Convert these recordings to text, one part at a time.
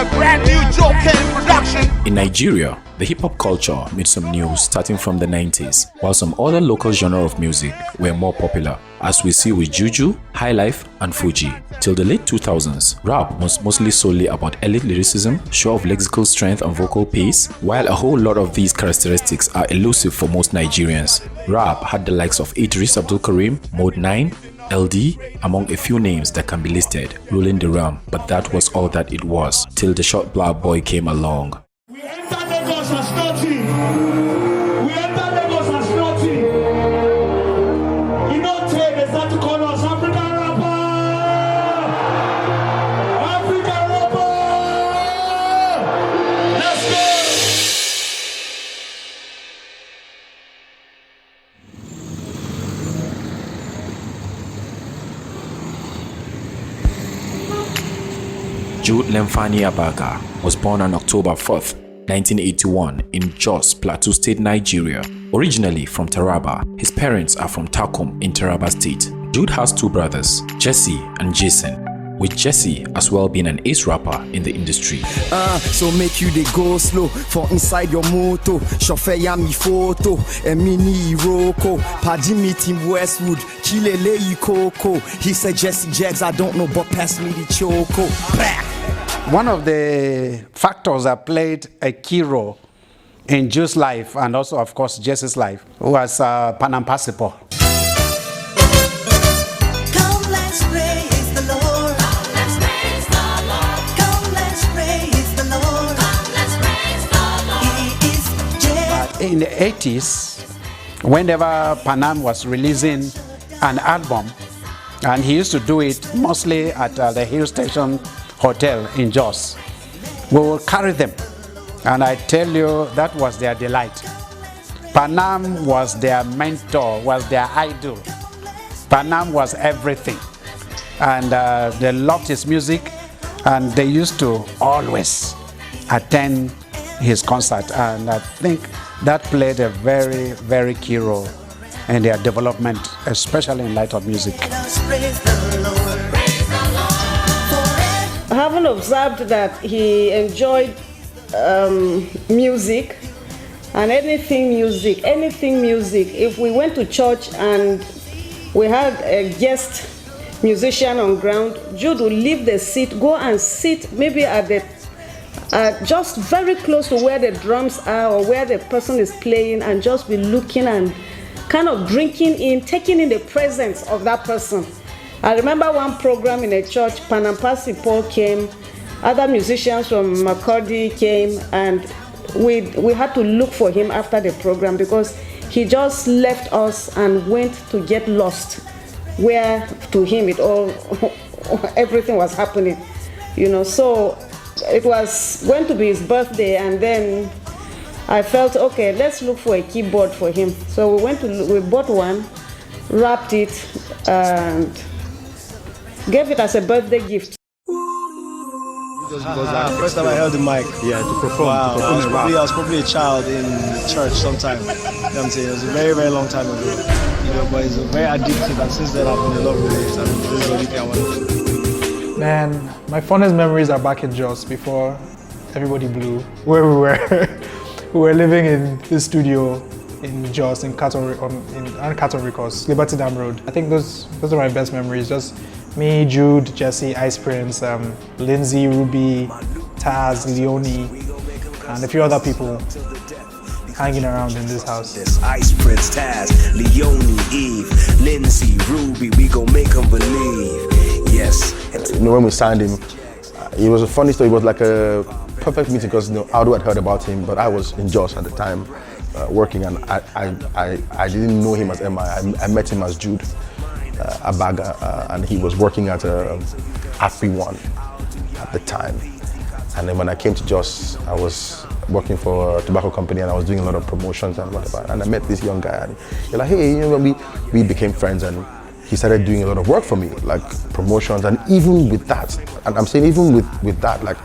a brand new Joker production. In Nigeria, the hip-hop culture made some news starting from the 90s, while some other local genre of music were more popular, as we see with Juju, Highlife, and Fuji. Till the late 2000s, rap was mostly solely about elite lyricism, show of lexical strength and vocal pace, while a whole lot of these characteristics are elusive for most Nigerians. Rap had the likes of Idris Abdul Karim, Mode 9, LD, among a few names that can be listed, ruling the realm, but that was all that it was, till the short black boy came along. We enter Lagos as nothing. We enter Lagos as nothing. You know, they start to call us African rapper. African rapper. Let's go. Jude M.I Abaga was born on October 4th, 1981 in Jos, Plateau State, Nigeria. Originally from Taraba, his parents are from Takum in Taraba State. Jude has two brothers, Jesse and Jason, with Jesse as well being an ace rapper in the industry. So make you they go slow for inside your moto. Chauffeur ya mi photo, a mini Roko, Paddy meeting Westwood, Kilele Coco. He said Jesse Jags, I don't know, but pass me the choco. One of the factors that played a key role in Jude's life, and also, of course, Jesse's life, was Panam Pasipo. Come, let's praise the Lord. Come, let's praise the Lord. Come, let's praise the Lord. Come, let's praise the Lord. He is J. In the 80s, whenever Panam was releasing an album, and he used to do it mostly at the Hill Station Hotel in Jos, we will carry them, and I tell you, that was their delight. Panam was their mentor, was their idol. Panam was everything, and they loved his music, and they used to always attend his concert, and I think that played a very, very key role in their development, especially in light of music. Let's praise the Lord. Praise the Lord. Having observed that he enjoyed music and anything music, if we went to church and we had a guest musician on ground, Jude would leave the seat, go and sit maybe at the just very close to where the drums are or where the person is playing, and just be looking and kind of drinking in, taking in the presence of that person. I remember one program in a church, Panam Pasipo came, other musicians from Makurdi came, and we had to look for him after the program because he just left us and went to get lost, where to him it all, everything was happening, you know. So it was going to be his birthday, and then I felt, okay, let's look for a keyboard for him. So we bought one, wrapped it, and gave it as a birthday gift. First time I held the mic. Yeah, to perform. Wow, I was probably a child in church sometime. You know what I'm saying? It was a very, very long time ago. You know, but it's very addictive, and since then I've been in love with it. And this is the only thing I want to do. Man, my fondest memories are back in Jos before everybody blew. Where we were, we were living in this studio in Jos, in Carton Records, Liberty Dam Road. I think those are my best memories. Just me, Jude, Jesse, Ice Prince, Lindsay, Ruby, Taz, Leonie, and a few other people hanging around in this house. Ice Prince, Taz, Leonie, Eve, Lindsay, Ruby, we gon' make them believe. Yes. You know, when we signed him, it was a funny story. It was like a perfect meeting because, you know, Aldo had heard about him, but I was in Jos at the time working, and I didn't know him as M.I. I met him as Jude Abaga, and he was working at Afri1 at the time. And then when I came to Jos, I was working for a tobacco company, and I was doing a lot of promotions and whatever. And I met this young guy, and he's like, hey, you know, we became friends, and he started doing a lot of work for me, like promotions. And even with that, and I'm saying even with that, like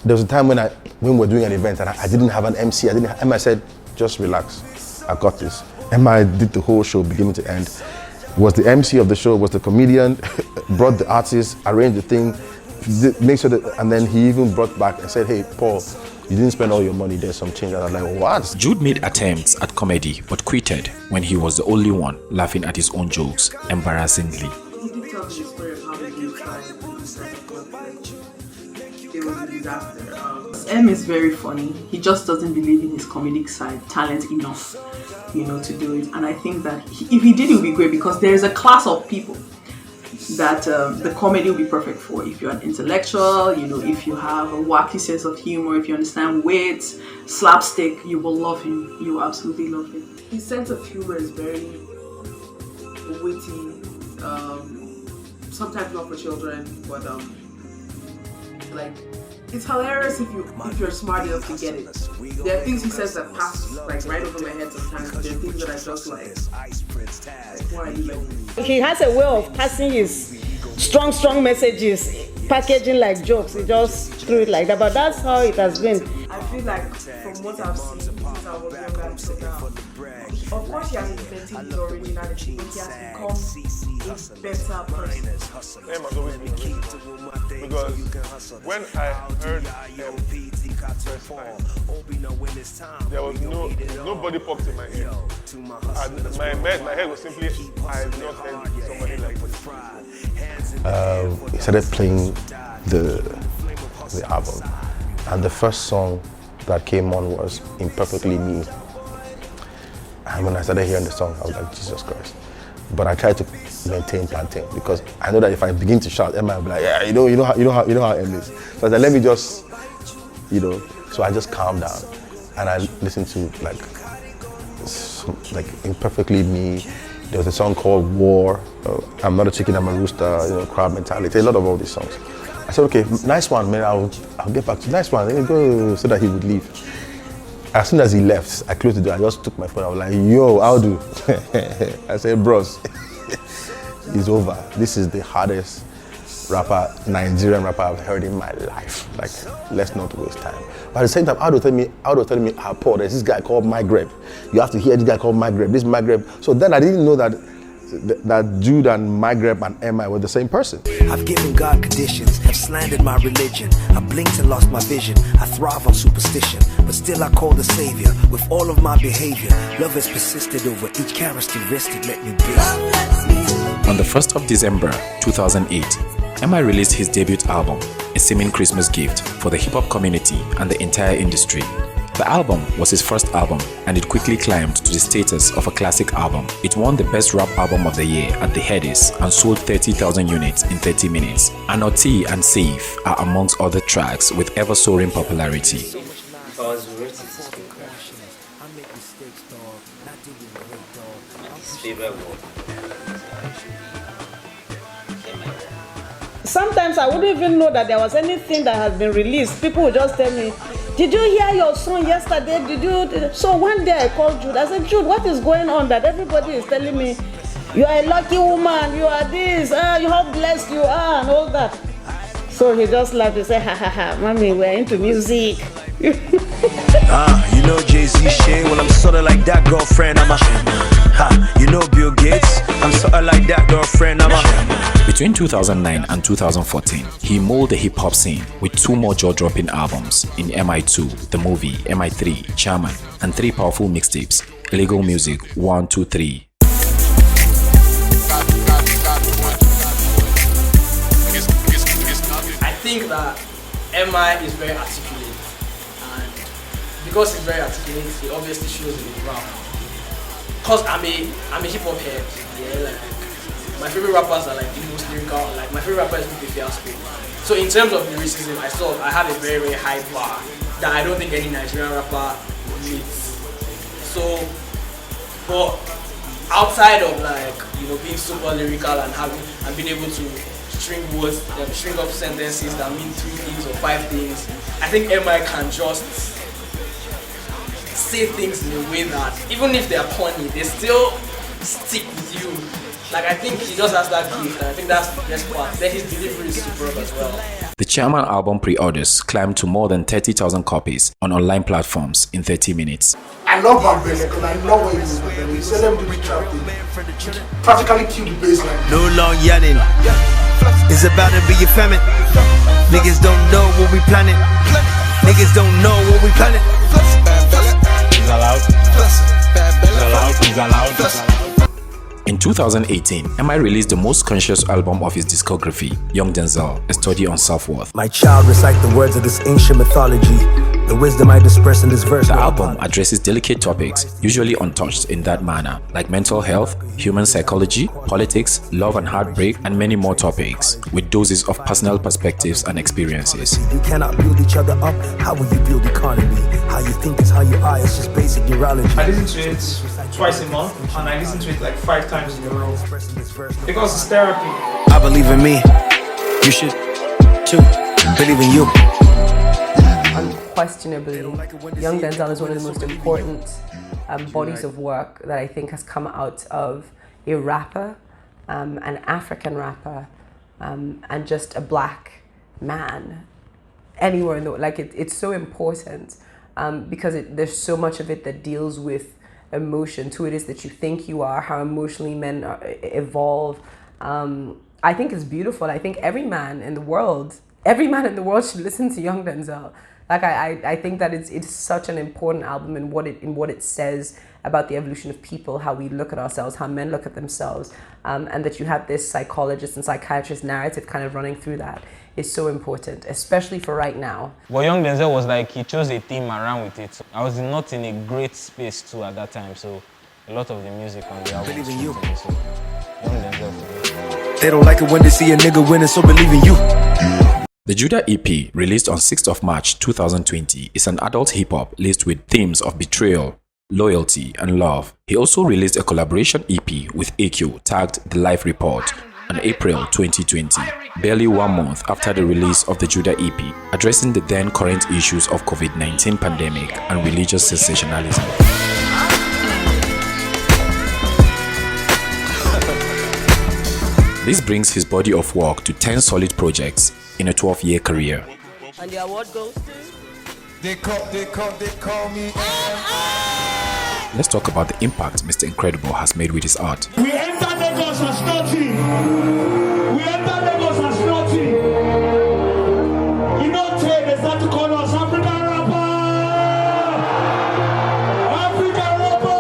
there was a time when we were doing an event and I didn't have an MC. M.I said, just relax, I got this. M.I did the whole show beginning to end. Was the MC of the show, was the comedian, brought the artists, arranged the thing, make sure that, and then he even brought back and said, "Hey, Paul, you didn't spend all your money. There's some change." And I was like, "What?" Jude made attempts at comedy but quitted when he was the only one laughing at his own jokes embarrassingly. He did tell me the story of how the game started. It was a disaster. M is very funny. He just doesn't believe in his comedic side, talent enough, to do it. And I think that if he did, it would be great because there is a class of people that the comedy will be perfect for. If you're an intellectual, if you have a wacky sense of humor, if you understand wit, slapstick, you will love him. You will absolutely love him. His sense of humor is very witty, sometimes not for children, but it's hilarious if you're smart enough to get it. There are things he says that pass right over my head sometimes. There are things that I just why are you like? He has a way of passing his strong messages, packaging like jokes. He just threw it like that, but that's how it has been. I feel like from what I've seen since I was younger and now, of course he has invented his originality, but he has become a better person. M has always been great. Because when I heard perform, there was nobody popped in my head. And my head was simply, I have not heard somebody like this. He started playing the album, and the first song that came on was Imperfectly Me. And when I started hearing the song, I was like, Jesus Christ. But I tried to maintain plantain because I know that if I begin to shout, Emma will be like, yeah, you know how M is. So I said, let me just, so I just calmed down and I listened to like Imperfectly Me. There was a song called War, I'm Not a Chicken, I'm a Rooster, Crowd Mentality, a lot of all these songs. I said, okay, nice one, man, I'll get back to nice one, go, so that he would leave. As soon as he left, I closed the door, I just took my phone, I was like, yo, I'll do. I said, bros, it's over. This is the hardest Nigerian rapper I've heard in my life. Like, let's not waste time. But at the same time, Aldo telling me, Paul, there's this guy called Maghreb. You have to hear this guy called Maghreb, this Maghreb. So then I didn't know that Jude and Maghreb and M.I were the same person. I've given God conditions, have slandered my religion. I blinked and lost my vision. I thrive on superstition, but still I call the savior. With all of my behavior, love has persisted over each characteristic. Let me be. On the 1st of December 2008, M.I released his debut album, a seeming Christmas gift for the hip-hop community and the entire industry. The album was his first album and it quickly climbed to the status of a classic album. It won the Best Rap Album of the Year at the Headies and sold 30,000 units in 30 minutes. Anoti and Safe are amongst other tracks with ever-soaring popularity. Sometimes I wouldn't even know that there was anything that has been released. People would just tell me, did you hear your song yesterday? So one day I called Jude. I said, Jude, what is going on that everybody is telling me, you are a lucky woman, you are this, you how blessed you are, and all that. So he just laughed and said, ha ha ha, mommy, we're into music. Jay-Z shit. Well, I'm sorta like that girlfriend. Bill Gates. I'm sorta like that girlfriend. Between 2009 and 2014, he molded the hip-hop scene with 2 more jaw-dropping albums in MI2, the movie, MI3, Chairman, and 3 powerful mixtapes, Illegal Music 1, 2, 3. I think that M.I is very articulate, and because he's very articulate, he obviously shows in the ground. Cause I'm a hip hop head, yeah. My favorite rappers are the most lyrical. My favorite rapper is Fiasco. So in terms of lyricism, I have a very very high bar that I don't think any Nigerian rapper meets. So, but outside of being super lyrical and being able to string up sentences that mean 3 things or 5 things, I think M.I can just say things in a way that even if they are corny, they still stick with you. I think he just has that gift, and I think that's the best part. Then his delivery is superb as well. The Chairman album pre-orders climbed to more than 30,000 copies on online platforms in 30 minutes. I love Bambele because I love what he's doing. He said them to be trapped. Practically kill the baseline. No long yelling. It's about to be effeminate. Niggas don't know what we planning. Niggas don't know what we planning. He's allowed. He's allowed. In 2018, M.I released the most conscious album of his discography, Young Denzel, A Study on Self-Worth. My child, recite the words of this ancient mythology. The wisdom I disperse in this verse. The album addresses delicate topics, usually untouched in that manner, like mental health, human psychology, politics, love and heartbreak, and many more topics, with doses of personal perspectives and experiences. You cannot build each other up. How will you build economy? How you think is how you are. It's just basic neurology. I listen to it twice a month, and I listen to it like 5 times in a row because it's therapy. I believe in me. You should too. Believe in you. Unquestionably, Young Denzel is one of the most important bodies of work that I think has come out of a rapper, an African rapper, and just a black man anywhere in the world. Like it's so important because there's so much of it that deals with emotion, who it is that you think you are, how emotionally men evolve. I think it's beautiful. I think every man in the world should listen to Young Denzel. Like I think that it's such an important album in what it says about the evolution of people, how we look at ourselves, how men look at themselves, and that you have this psychologist and psychiatrist narrative kind of running through that is so important, especially for right now. Well, Young Denzel was like, he chose a theme around with it. I was not in a great space too at that time, so a lot of the music on the album was you. So Young Denzel. They don't like it when they see a nigga winning, so believe in you. The Judah EP, released on 6th of March 2020, is an adult hip-hop laced with themes of betrayal, loyalty, and love. He also released a collaboration EP with AQ tagged The Life Report in April 2020, barely 1 month after the release of the Judah EP, addressing the then current issues of COVID-19 pandemic and religious sensationalism. This brings his body of work to 10 solid projects in a 12-year career. And the award goes to... They call me M.I. Let's talk about the impact Mr. Incredible has made with his art. We enter Lagos as nothing. We enter Lagos as nothing. You know, they start to call us African rapper. African rapper.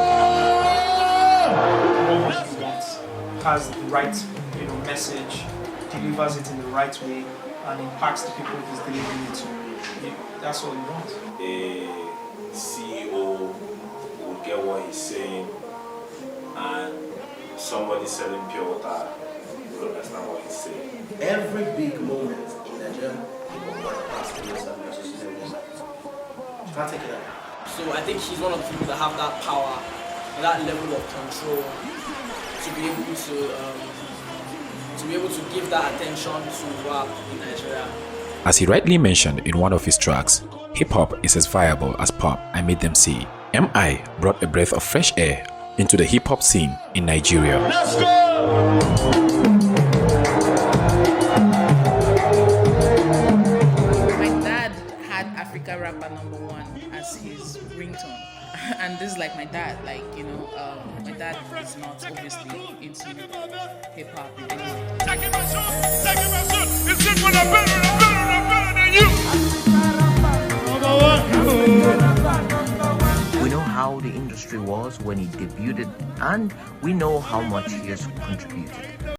Has the right, message, delivers it in the right way, and impacts the people he's delivering it to. That's all he wants. A CEO will get what he's saying, and somebody selling pure water will understand what he's saying. Every big moment in Nigeria, people want to pass the message. Can't take it out. So I think he's one of the people that have that power, that level of control to be able to give that attention to rap in Nigeria. As he rightly mentioned in one of his tracks, hip-hop is as viable as pop, I made them say. M.I brought a breath of fresh air into the hip-hop scene in Nigeria. Let's go! My dad had Africa Rapper #1 as his ringtone. And this is like my dad, my dad is not obviously into hip-hop in any way. We know how the industry was when he debuted, and we know how much he has contributed.